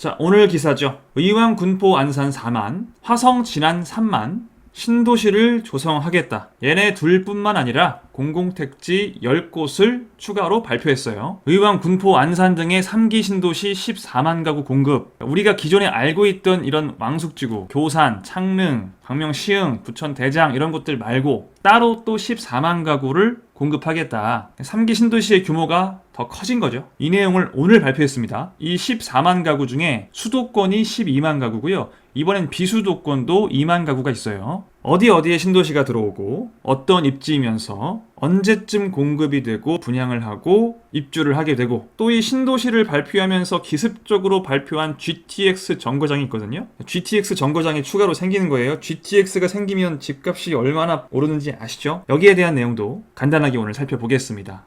자, 오늘 기사죠. 의왕, 군포, 안산 4만, 화성, 진안 3만, 신도시를 조성하겠다. 얘네 둘뿐만 아니라 공공택지 10곳을 추가로 발표했어요. 의왕, 군포, 안산 등의 3기 신도시 14만 가구 공급. 우리가 기존에 알고 있던 이런 왕숙지구, 교산, 창릉, 광명, 시흥, 부천, 대장 이런 곳들 말고 따로 또 14만 가구를 공급하겠다. 3기 신도시의 규모가 더 커진 거죠. 이 내용을 오늘 발표했습니다. 이 14만 가구 중에 수도권이 12만 가구고요. 이번엔 비수도권도 2만 가구가 있어요. 어디에 신도시가 들어오고 어떤 입지이면서 언제쯤 공급이 되고 분양을 하고 입주를 하게 되고 또 이 신도시를 발표하면서 기습적으로 발표한 GTX 정거장이 있거든요. GTX 정거장이 추가로 생기는 거예요. GTX가 생기면 집값이 얼마나 오르는지 아시죠? 여기에 대한 내용도 간단하게 오늘 살펴보겠습니다.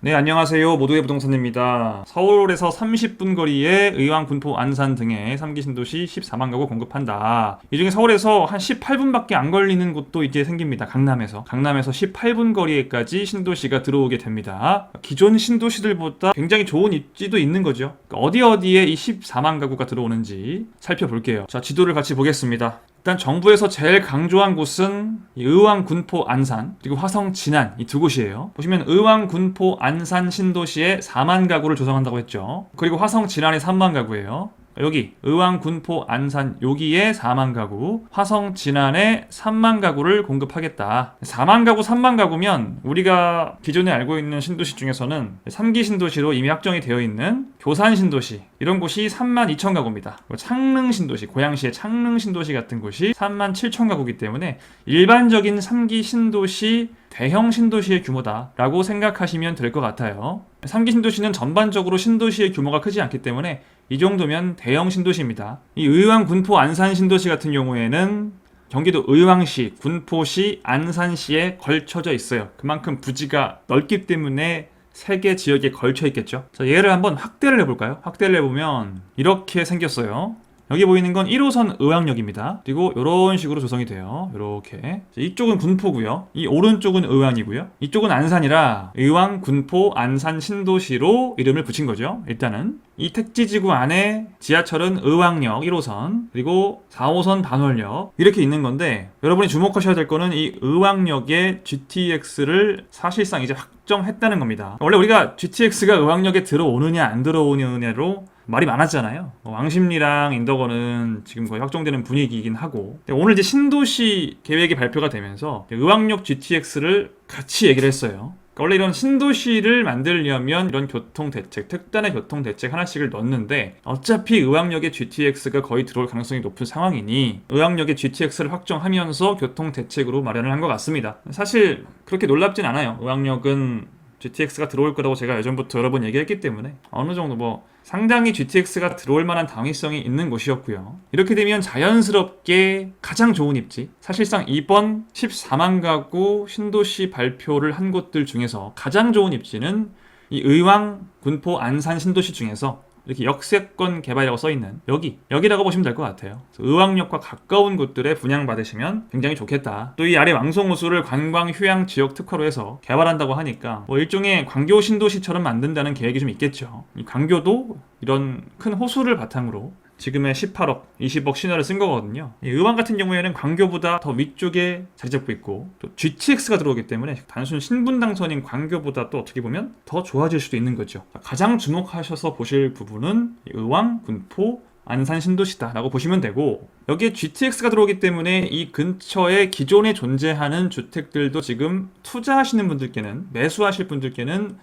네, 안녕하세요. 모두의 부동산입니다. 서울에서 30분 거리에 의왕, 군포, 안산 등의 3기 신도시 14만 가구 공급한다. 이 중에 서울에서 한 18분밖에 안 걸리는 곳도 이제 생깁니다. 강남에서 18분 거리에까지 신도시가 들어오게 됩니다. 기존 신도시들보다 굉장히 좋은 입지도 있는 거죠. 어디에 이 14만 가구가 들어오는지 살펴볼게요. 자, 지도를 같이 보겠습니다. 일단 정부에서 제일 강조한 곳은 의왕, 군포, 안산 그리고 화성, 진안 이 두 곳이에요. 보시면 의왕, 군포, 안산 신도시에 4만 가구를 조성한다고 했죠. 그리고 화성, 진안에 3만 가구예요. 여기 의왕, 군포, 안산 여기에 4만 가구, 화성, 진안에 3만 가구를 공급하겠다. 4만 가구, 3만 가구면 우리가 기존에 알고 있는 신도시 중에서는 3기 신도시로 이미 확정이 되어 있는 교산 신도시 이런 곳이 3만 2천 가구입니다. 창릉 신도시, 고양시의 창릉 신도시 같은 곳이 3만 7천 가구이기 때문에 일반적인 3기 신도시 대형 신도시의 규모다라고 생각하시면 될 것 같아요. 3기 신도시는 전반적으로 신도시의 규모가 크지 않기 때문에 이 정도면 대형 신도시입니다. 이 의왕, 군포, 안산 신도시 같은 경우에는 경기도 의왕시, 군포시, 안산시에 걸쳐져 있어요. 그만큼 부지가 넓기 때문에 3개 지역에 걸쳐 있겠죠. 자, 얘를 한번 확대를 해볼까요? 확대를 해보면 이렇게 생겼어요. 여기 보이는 건 1호선 의왕역입니다. 그리고 이런 식으로 조성이 돼요. 이렇게. 이쪽은 군포고요. 이 오른쪽은 의왕이고요. 이쪽은 안산이라 의왕, 군포, 안산 신도시로 이름을 붙인 거죠. 일단은 이 택지지구 안에 지하철은 의왕역 1호선 그리고 4호선 반월역 이렇게 있는 건데 여러분이 주목하셔야 될 거는 이 의왕역의 GTX를 사실상 이제 확정했다는 겁니다. 원래 우리가 GTX가 의왕역에 들어오느냐 안 들어오느냐로 말이 많았잖아요. 왕십리랑 인덕원은 지금 거의 확정되는 분위기이긴 하고 오늘 이제 신도시 계획이 발표가 되면서 의왕역 GTX를 같이 얘기를 했어요. 원래 이런 신도시를 만들려면 이런 교통대책, 특단의 교통대책 하나씩을 넣는데 어차피 의왕역에 GTX가 거의 들어올 가능성이 높은 상황이니 의왕역에 GTX를 확정하면서 교통대책으로 마련을 한 것 같습니다. 사실 그렇게 놀랍진 않아요. 의왕역은 GTX가 들어올 거라고 제가 예전부터 여러 번 얘기했기 때문에 어느 정도 상당히 GTX가 들어올 만한 당위성이 있는 곳이었고요. 이렇게 되면 자연스럽게 가장 좋은 입지, 사실상 이번 14만 가구 신도시 발표를 한 곳들 중에서 가장 좋은 입지는 이 의왕, 군포, 안산 신도시 중에서 이렇게 역세권 개발이라고 써있는 여기라고 보시면 될 것 같아요. 의왕역과 가까운 곳들에 분양받으시면 굉장히 좋겠다. 또 이 아래 왕송호수를 관광 휴양 지역 특화로 해서 개발한다고 하니까 일종의 광교 신도시처럼 만든다는 계획이 좀 있겠죠. 이 광교도 이런 큰 호수를 바탕으로 지금의 18억, 20억 신화를 쓴 거거든요. 이 의왕 같은 경우에는 광교보다 더 위쪽에 자리 잡고 있고 또 GTX가 들어오기 때문에 단순 신분당선인 광교보다 또 어떻게 보면 더 좋아질 수도 있는 거죠. 가장 주목하셔서 보실 부분은 의왕, 군포, 안산 신도시다라고 보시면 되고 여기에 GTX가 들어오기 때문에 이 근처에 기존에 존재하는 주택들도 지금 투자하시는 분들께는 매수하실 분들께는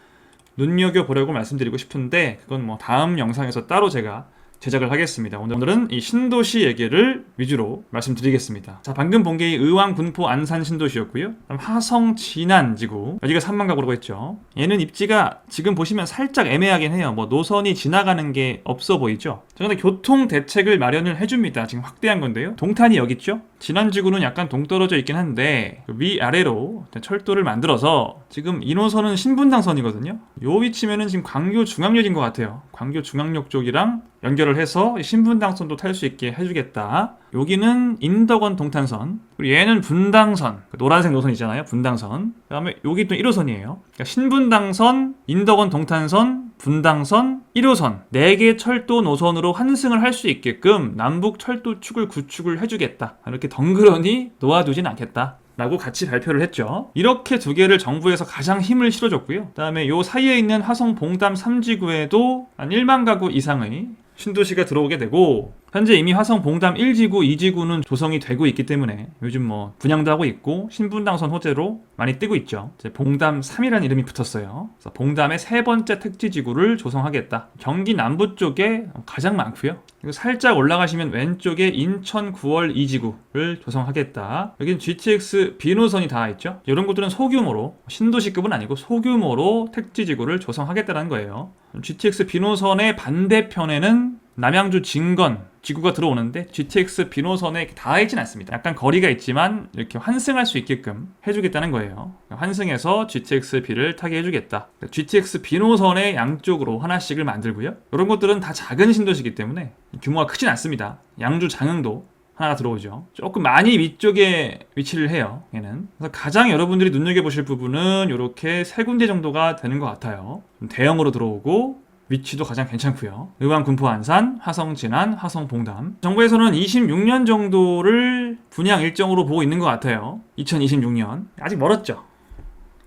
눈여겨보려고 말씀드리고 싶은데 그건 다음 영상에서 따로 제가 제작을 하겠습니다. 오늘은 이 신도시 얘기를 위주로 말씀드리겠습니다. 자, 방금 본 게 의왕, 군포, 안산 신도시였고요. 그다음 화성, 진안 지구 여기가 3만 가구라고 했죠. 얘는 입지가 지금 보시면 살짝 애매하긴 해요. 노선이 지나가는 게 없어 보이죠. 자, 근데 교통 대책을 마련을 해줍니다. 지금 확대한 건데요. 동탄이 여기 있죠? 진안지구는 약간 동떨어져 있긴 한데 위아래로 철도를 만들어서 지금 1호선은 신분당선이거든요. 요 위치면은 지금 광교 중앙역인 것 같아요. 광교 중앙역 쪽이랑 연결을 해서 신분당선도 탈 수 있게 해주겠다. 여기는 인덕원 동탄선, 그리고 얘는 분당선, 노란색 노선 있잖아요. 분당선. 그 다음에 여기 또 1호선이에요. 그러니까 신분당선, 인덕원 동탄선, 분당선, 1호선 4개 철도 노선으로 환승을 할 수 있게끔 남북 철도축을 구축을 해주겠다. 이렇게 덩그러니 놓아두진 않겠다 라고 같이 발표를 했죠. 이렇게 두 개를 정부에서 가장 힘을 실어줬고요. 그 다음에 요 사이에 있는 화성 봉담 3지구에도 한 1만 가구 이상의 신도시가 들어오게 되고, 현재 이미 화성 봉담 1지구, 2지구는 조성이 되고 있기 때문에 요즘 뭐 분양도 하고 있고 신분당선 호재로 많이 뜨고 있죠. 이제 봉담 3이라는 이름이 붙었어요. 그래서 봉담의 세 번째 택지지구를 조성하겠다. 경기 남부 쪽에 가장 많고요. 그리고 살짝 올라가시면 왼쪽에 인천 9월 2지구를 조성하겠다. 여기는 GTX 비노선이 닿아 있죠. 이런 것들은 소규모로, 신도시급은 아니고 소규모로 택지지구를 조성하겠다는 거예요. GTX 비노선의 반대편에는 남양주 진건 지구가 들어오는데 GTX 비노선에 닿아 있진 않습니다. 약간 거리가 있지만 이렇게 환승할 수 있게끔 해주겠다는 거예요. 환승해서 GTX B를 타게 해주겠다. GTX 비노선의 양쪽으로 하나씩을 만들고요. 이런 것들은 다 작은 신도시이기 때문에 규모가 크진 않습니다. 양주 장흥도 하나가 들어오죠. 조금 많이 위쪽에 위치를 해요. 얘는. 그래서 가장 여러분들이 눈여겨보실 부분은 이렇게 세 군데 정도가 되는 것 같아요. 대형으로 들어오고 위치도 가장 괜찮고요. 의왕, 군포, 안산, 화성, 진안, 화성, 봉담. 정부에서는 26년 정도를 분양 일정으로 보고 있는 것 같아요. 2026년. 아직 멀었죠.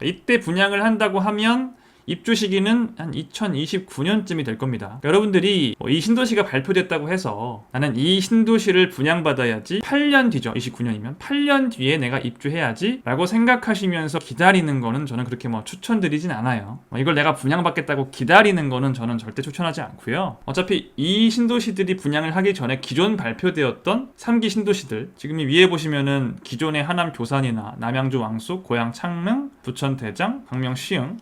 이때 분양을 한다고 하면 입주 시기는 한 2029년쯤이 될 겁니다. 여러분들이 이 신도시가 발표됐다고 해서 나는 이 신도시를 분양받아야지 8년 뒤죠. 29년이면 8년 뒤에 내가 입주해야지 라고 생각하시면서 기다리는 거는 저는 그렇게 추천드리진 않아요. 이걸 내가 분양받겠다고 기다리는 거는 저는 절대 추천하지 않고요. 어차피 이 신도시들이 분양을 하기 전에 기존 발표되었던 3기 신도시들, 지금 이 위에 보시면은 기존의 하남 교산이나 남양주 왕숙, 고양 창릉, 부천 대장, 광명 시흥,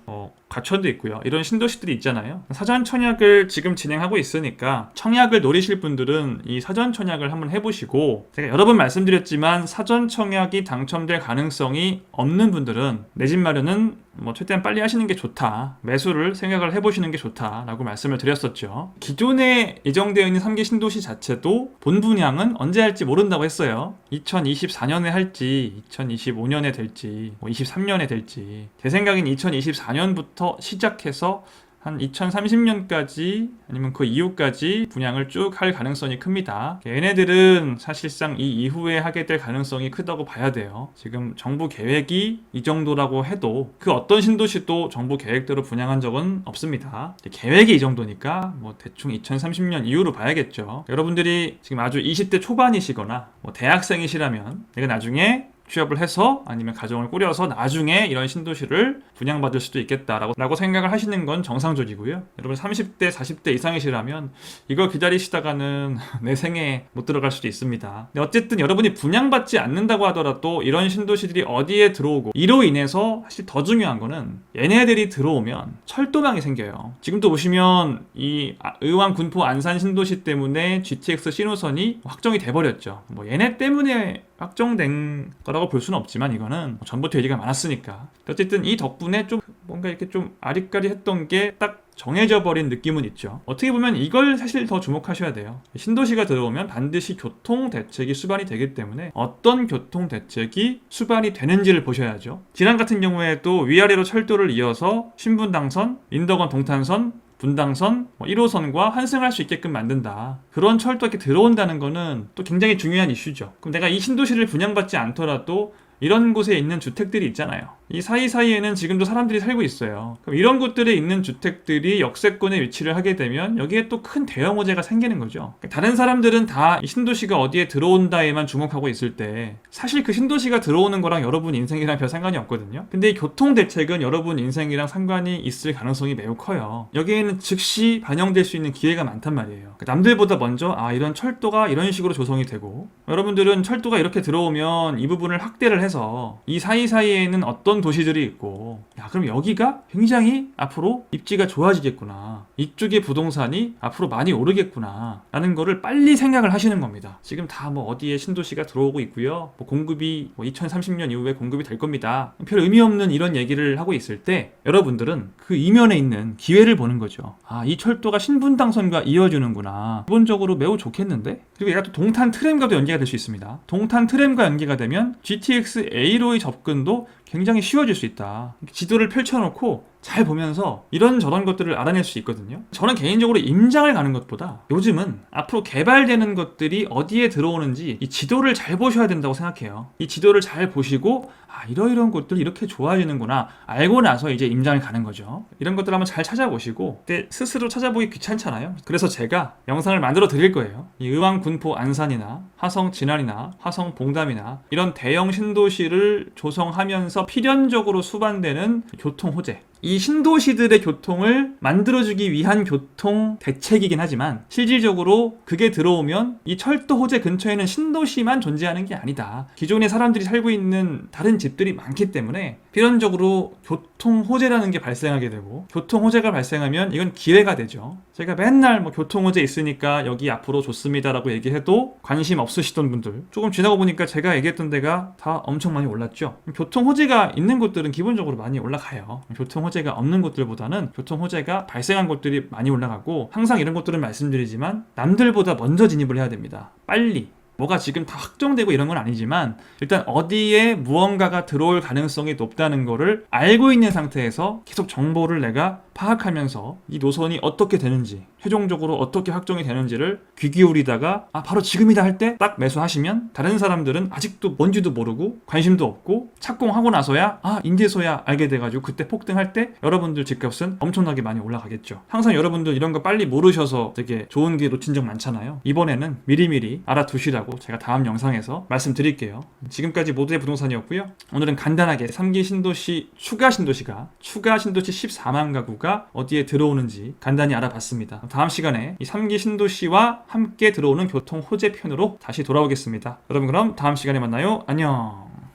과천도 있고요. 이런 신도시들이 있잖아요. 사전 청약을 지금 진행하고 있으니까 청약을 노리실 분들은 이 사전 청약을 한번 해보시고, 제가 여러 번 말씀드렸지만 사전 청약이 당첨될 가능성이 없는 분들은 내 집 마련은 최대한 빨리 하시는 게 좋다. 매수를 생각을 해보시는 게 좋다라고 말씀을 드렸었죠. 기존에 예정되어 있는 3기 신도시 자체도 본 분양은 언제 할지 모른다고 했어요. 2024년에 할지 2025년에 될지 23년에 될지, 제 생각엔 2024년부터 시작해서 한 2030년까지 아니면 그 이후까지 분양을 쭉 할 가능성이 큽니다. 얘네들은 사실상 이 이후에 하게 될 가능성이 크다고 봐야 돼요. 지금 정부 계획이 이 정도라고 해도 그 어떤 신도시도 정부 계획대로 분양한 적은 없습니다. 계획이 이 정도니까 대충 2030년 이후로 봐야겠죠. 여러분들이 지금 아주 20대 초반이시거나 대학생이시라면 내가 나중에 취업을 해서 아니면 가정을 꾸려서 나중에 이런 신도시를 분양받을 수도 있겠다라고 생각을 하시는 건 정상적이고요. 여러분 30대, 40대 이상이시라면 이걸 기다리시다가는 내 생에 못 들어갈 수도 있습니다. 근데 어쨌든 여러분이 분양받지 않는다고 하더라도 이런 신도시들이 어디에 들어오고, 이로 인해서 사실 더 중요한 거는 얘네들이 들어오면 철도망이 생겨요. 지금도 보시면 이 의왕, 군포, 안산 신도시 때문에 GTX 신호선이 확정이 돼버렸죠. 얘네 때문에 확정된 거라고 볼 수는 없지만 이거는 전부터 얘기가 많았으니까. 어쨌든 이 덕분에 좀 뭔가 이렇게 좀 아리까리했던 게 딱 정해져 버린 느낌은 있죠. 어떻게 보면 이걸 사실 더 주목하셔야 돼요. 신도시가 들어오면 반드시 교통 대책이 수반이 되기 때문에 어떤 교통 대책이 수반이 되는지를 보셔야죠. 진안 같은 경우에도 위아래로 철도를 이어서 신분당선, 인덕원 동탄선, 분당선, 1호선과 환승할 수 있게끔 만든다. 그런 철도가 이렇게 들어온다는 거는 또 굉장히 중요한 이슈죠. 그럼 내가 이 신도시를 분양받지 않더라도 이런 곳에 있는 주택들이 있잖아요. 이 사이사이에는 지금도 사람들이 살고 있어요. 그럼 이런 곳들에 있는 주택들이 역세권에 위치를 하게 되면 여기에 또 큰 대형 호재가 생기는 거죠. 다른 사람들은 다 이 신도시가 어디에 들어온다에만 주목하고 있을 때 사실 그 신도시가 들어오는 거랑 여러분 인생이랑 별 상관이 없거든요. 근데 이 교통 대책은 여러분 인생이랑 상관이 있을 가능성이 매우 커요. 여기에는 즉시 반영될 수 있는 기회가 많단 말이에요. 남들보다 먼저 이런 철도가 이런 식으로 조성이 되고, 여러분들은 철도가 이렇게 들어오면 이 부분을 확대를 해서 이 사이사이에는 어떤 이런 도시들이 있고, 야, 그럼 여기가 굉장히 앞으로 입지가 좋아지겠구나, 이쪽의 부동산이 앞으로 많이 오르겠구나 라는 거를 빨리 생각을 하시는 겁니다. 지금 다 뭐 어디에 신도시가 들어오고 있고요, 뭐 공급이 뭐 2030년 이후에 공급이 될 겁니다, 별 의미 없는 이런 얘기를 하고 있을 때 여러분들은 그 이면에 있는 기회를 보는 거죠. 아, 이 철도가 신분당선과 이어지는구나, 기본적으로 매우 좋겠는데? 그리고 얘가 또 동탄 트램과도 연계가 될 수 있습니다. 동탄 트램과 연계가 되면 GTX A로의 접근도 굉장히 쉬워질 수 있다. 지도를 펼쳐놓고 잘 보면서 이런저런 것들을 알아낼 수 있거든요. 저는 개인적으로 임장을 가는 것보다 요즘은 앞으로 개발되는 것들이 어디에 들어오는지 이 지도를 잘 보셔야 된다고 생각해요. 이 지도를 잘 보시고, 아, 이러이러한 곳들이 이렇게 좋아지는구나 알고 나서 이제 임장을 가는 거죠. 이런 것들 한번 잘 찾아보시고, 근데 스스로 찾아보기 귀찮잖아요. 그래서 제가 영상을 만들어 드릴 거예요. 이 의왕, 군포, 안산이나 화성, 진안이나 화성, 봉담이나 이런 대형 신도시를 조성하면서 필연적으로 수반되는 교통 호재, 이 신도시들의 교통을 만들어주기 위한 교통 대책이긴 하지만 실질적으로 그게 들어오면 이 철도 호재 근처에는 신도시만 존재하는 게 아니다. 기존에 사람들이 살고 있는 다른 집들이 많기 때문에 필연적으로 교통 호재라는 게 발생하게 되고, 교통 호재가 발생하면 이건 기회가 되죠. 제가 맨날 뭐 교통 호재 있으니까 여기 앞으로 좋습니다라고 얘기해도 관심 없으시던 분들, 조금 지나고 보니까 제가 얘기했던 데가 다 엄청 많이 올랐죠. 교통 호재가 있는 곳들은 기본적으로 많이 올라가요. 교통 호재가 없는 곳들보다는 교통 호재가 발생한 곳들이 많이 올라가고, 항상 이런 것들은 말씀드리지만 남들보다 먼저 진입을 해야 됩니다. 빨리. 뭐가 지금 다 확정되고 이런 건 아니지만 일단 어디에 무언가가 들어올 가능성이 높다는 거를 알고 있는 상태에서 계속 정보를 내가 파악하면서 이 노선이 어떻게 되는지, 최종적으로 어떻게 확정이 되는지를 귀 기울이다가 아, 바로 지금이다 할 때 딱 매수하시면, 다른 사람들은 아직도 뭔지도 모르고 관심도 없고 착공하고 나서야 아, 인제서야 알게 돼가지고 그때 폭등할 때 여러분들 집값은 엄청나게 많이 올라가겠죠. 항상 여러분들 이런 거 빨리 모르셔서 되게 좋은 기회 놓친 적 많잖아요. 이번에는 미리미리 알아두시라고 제가 다음 영상에서 말씀드릴게요. 지금까지 모두의 부동산이었고요. 오늘은 간단하게 3기 신도시 추가 신도시 14만 가구가 어디에 들어오는지 간단히 알아봤습니다. 다음 시간에 이 3기 신도시와 함께 들어오는 교통 호재 편으로 다시 돌아오겠습니다. 여러분, 그럼 다음 시간에 만나요. 안녕.